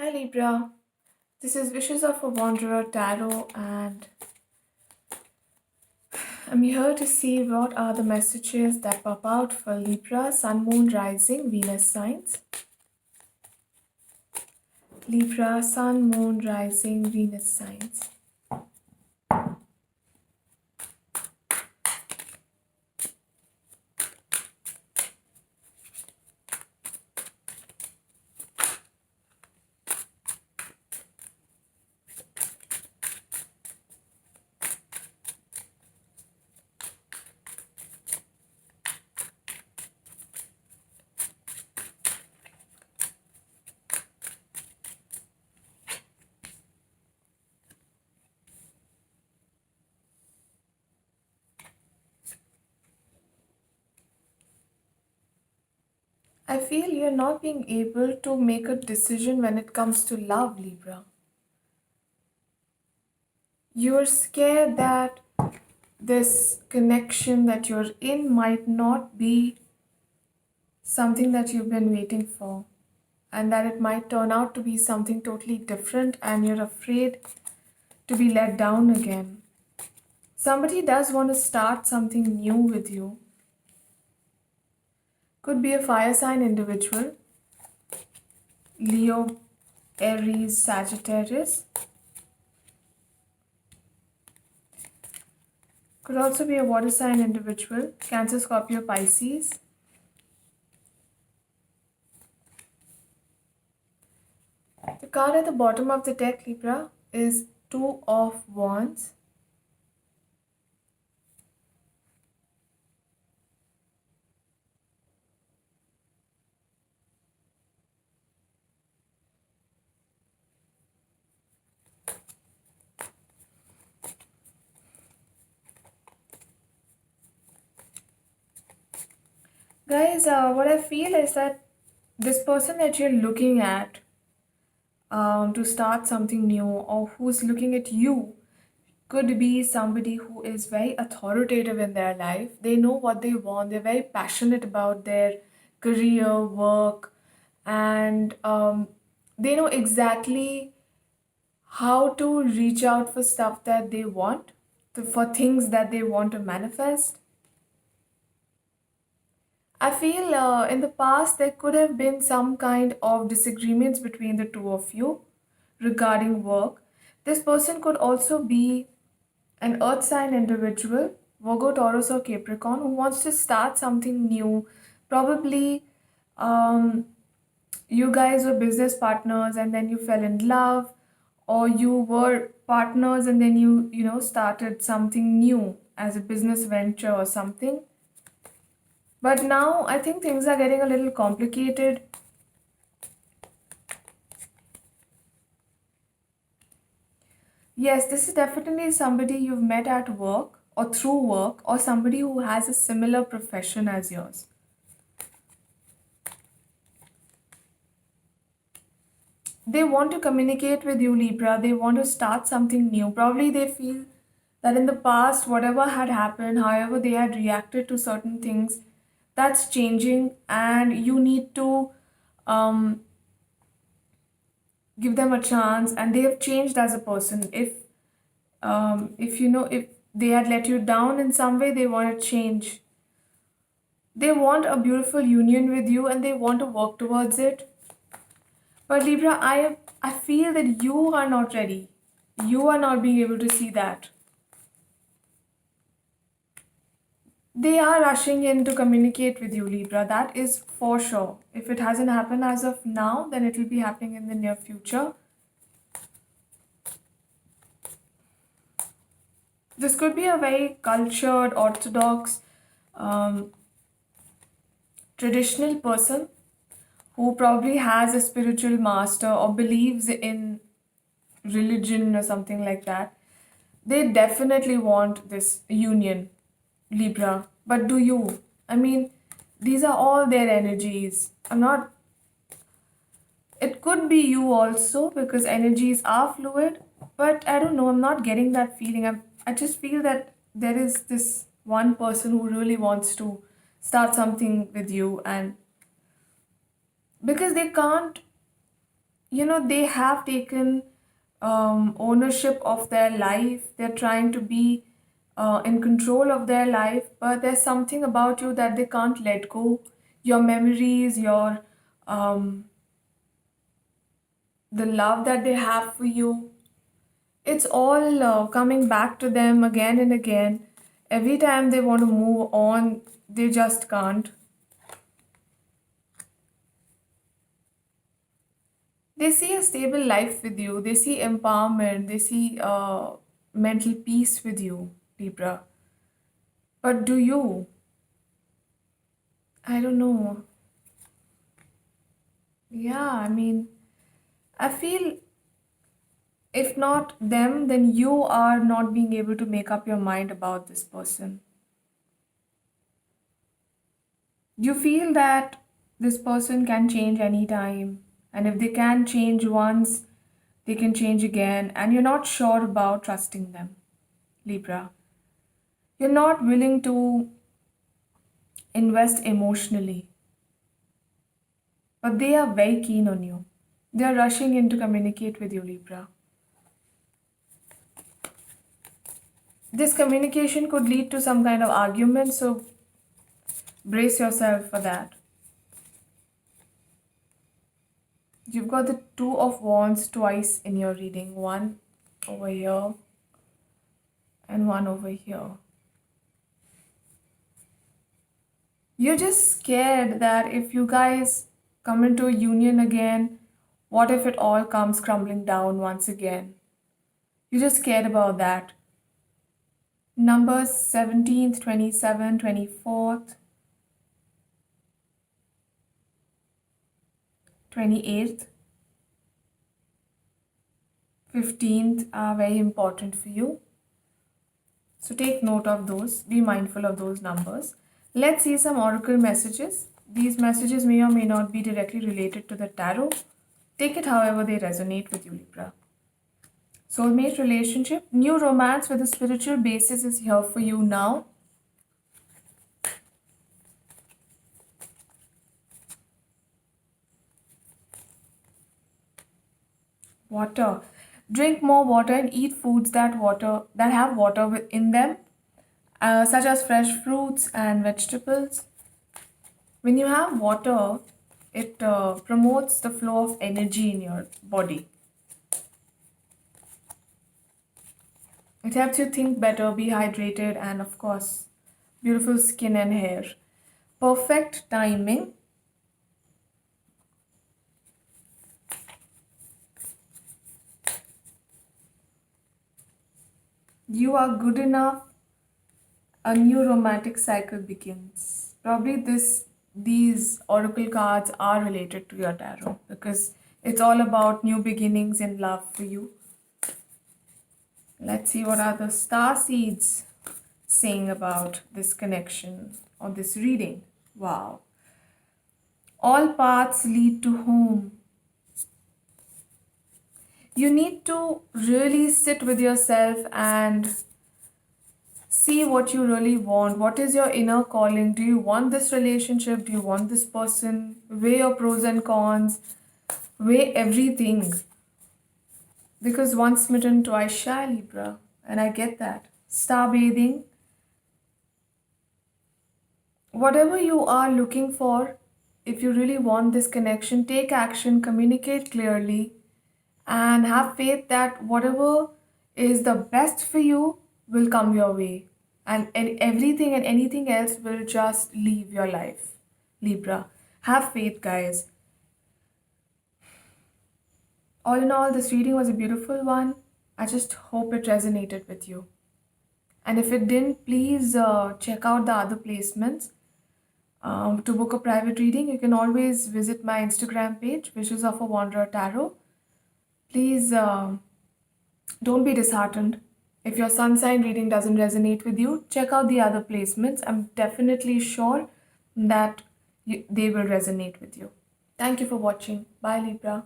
Hi Libra, this is Wishes of a Wanderer Tarot, and I'm here to see what are the messages that pop out for Libra, Sun, Moon, Rising, Venus signs. Libra, Sun, Moon, Rising, Venus signs. I feel you're not being able to make a decision when it comes to love, Libra. You're scared that this connection that you're in might not be something that you've been waiting for, and that it might turn out to be something totally different, and you're afraid to be let down again. Somebody does want to start something new with you. Could be a fire sign individual, Leo, Aries, Sagittarius. Could also be a water sign individual, Cancer, Scorpio, Pisces. The card at the bottom of the deck, Libra, is Two of Wands. Guys, what I feel is that this person that you're looking at to start something new, or who's looking at you, could be somebody who is very authoritative in their life. They know what they want, they're very passionate about their career, work, and they know exactly how to reach out for stuff that they want, for things that they want to manifest. I feel in the past there could have been some kind of disagreements between the two of you regarding work. This person could also be an earth sign individual, Virgo, Taurus, or Capricorn, who wants to start something new. Probably you guys were business partners and then you fell in love, or you were partners and then you started something new as a business venture or something. But now I think things are getting a little complicated. Yes, this is definitely somebody you've met at work or through work, or somebody who has a similar profession as yours. They want to communicate with you, Libra. They want to start something new. Probably they feel that in the past, whatever had happened, however they had reacted to certain things, that's changing, and you need to um, give them a chance. And they have changed as a person. If if they had let you down in some way, they want to change. They want a beautiful union with you, and they want to work towards it. But Libra, I feel that you are not ready. You are not being able to see that. They are rushing in to communicate with you, Libra. That is for sure. If it hasn't happened as of now, then it will be happening in the near future. This could be a very cultured, orthodox, um, traditional person who probably has a spiritual master or believes in religion or something like that. They definitely want this union, Libra. But do you? I mean, these are all their energies. I'm not. It could be you also, because energies are fluid, but I don't know. I'm not getting that feeling. I just feel that there is this one person who really wants to start something with you, and because they can't, they have taken ownership of their life. They're trying to be in control of their life, but there's something about you that they can't let go. Your memories, your um, the love that they have for you, it's all coming back to them again and again. Every time they want to move on, they just can't. They see a stable life with you, they see empowerment, they see mental peace with you, Libra. But do you? I don't know. Yeah, I mean, I feel if not them, then you are not being able to make up your mind about this person. You feel that this person can change anytime, and if they can change once, they can change again, and you're not sure about trusting them, Libra. You're not willing to invest emotionally, but they are very keen on you. They are rushing in to communicate with you, Libra. This communication could lead to some kind of argument, so brace yourself for that. You've got the Two of Wands twice in your reading, one over here and one over here. You're just scared that if you guys come into a union again, what if it all comes crumbling down once again? You're just scared about that. Numbers 17th, 27th, 24th, 28th, 15th are very important for you. So take note of those, be mindful of those numbers. Let's see some oracle messages. These messages may or may not be directly related to the tarot. Take it however they resonate with you, Libra. Soulmate relationship, new romance with a spiritual basis is here for you now. Water. Drink more water and eat foods that have water in them, such as fresh fruits and vegetables. When you have water, it promotes the flow of energy in your body. It helps you think better, be hydrated, and of course, beautiful skin and hair. Perfect timing. You are good enough. A new romantic cycle begins. Probably these oracle cards are related to your tarot because it's all about new beginnings in love for you. Let's see what are the star seeds saying about this connection or this reading. Wow. All paths lead to home. You need to really sit with yourself and see what you really want. What is your inner calling? Do you want this relationship? Do you want this person? Weigh your pros and cons. Weigh everything. Because once smitten, twice shy, Libra. And I get that. Star bathing. Whatever you are looking for, if you really want this connection, take action, communicate clearly, and have faith that whatever is the best for you will come your way. And everything and anything else will just leave your life. Libra. Have faith, guys. All in all, this reading was a beautiful one. I just hope it resonated with you. And if it didn't, please check out the other placements. To book a private reading, you can always visit my Instagram page, Wishes of a Wanderer Tarot. Please don't be disheartened. If your sun sign reading doesn't resonate with you, check out the other placements. I'm definitely sure that they will resonate with you. Thank you for watching. Bye, Libra.